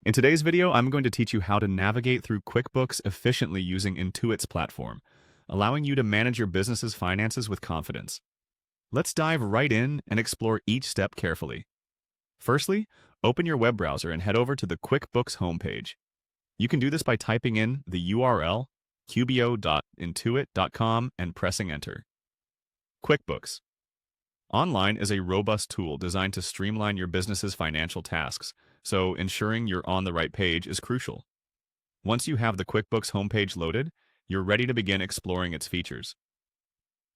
In today's video, I'm going to teach you how to navigate through QuickBooks efficiently using Intuit's platform, allowing you to manage your business's finances with confidence. Let's dive right in and explore each step carefully. Firstly, open your web browser and head over to the QuickBooks homepage. You can do this by typing in the URL qbo.intuit.com and pressing enter. QuickBooks Online is a robust tool designed to streamline your business's financial tasks, so ensuring you're on the right page is crucial. Once you have the QuickBooks homepage loaded, you're ready to begin exploring its features.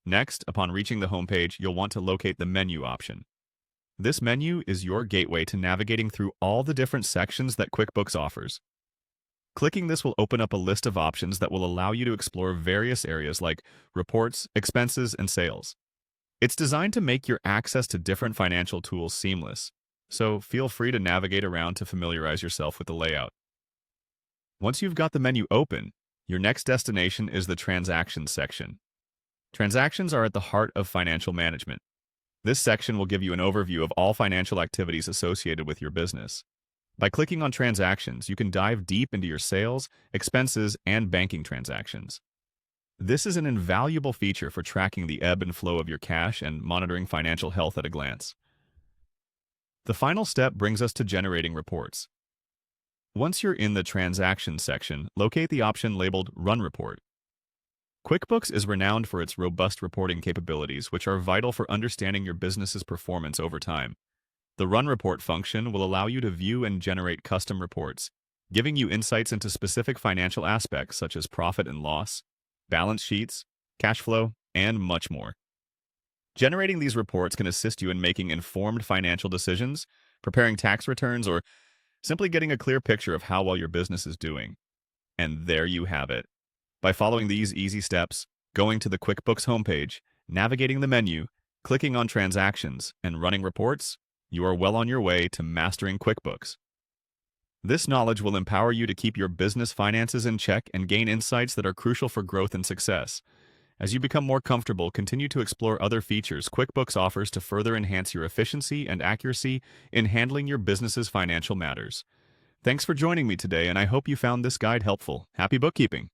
Next, upon reaching the homepage, you'll want to locate the menu option. This menu is your gateway to navigating through all the different sections that QuickBooks offers. Clicking this will open up a list of options that will allow you to explore various areas like reports, expenses, and sales. It's designed to make your access to different financial tools seamless, so feel free to navigate around to familiarize yourself with the layout. Once you've got the menu open, your next destination is the Transactions section. Transactions are at the heart of financial management. This section will give you an overview of all financial activities associated with your business. By clicking on Transactions, you can dive deep into your sales, expenses, and banking transactions. This is an invaluable feature for tracking the ebb and flow of your cash and monitoring financial health at a glance. The final step brings us to generating reports. Once you're in the Transactions section, locate the option labeled Run Report. QuickBooks is renowned for its robust reporting capabilities, which are vital for understanding your business's performance over time. The Run Report function will allow you to view and generate custom reports, giving you insights into specific financial aspects such as profit and loss, balance sheets, cash flow, and much more. Generating these reports can assist you in making informed financial decisions, preparing tax returns, or simply getting a clear picture of how well your business is doing. And there you have it. By following these easy steps, going to the QuickBooks homepage, navigating the menu, clicking on Transactions, and running reports, you are well on your way to mastering QuickBooks. This knowledge will empower you to keep your business finances in check and gain insights that are crucial for growth and success. As you become more comfortable, continue to explore other features QuickBooks offers to further enhance your efficiency and accuracy in handling your business's financial matters. Thanks for joining me today, and I hope you found this guide helpful. Happy bookkeeping!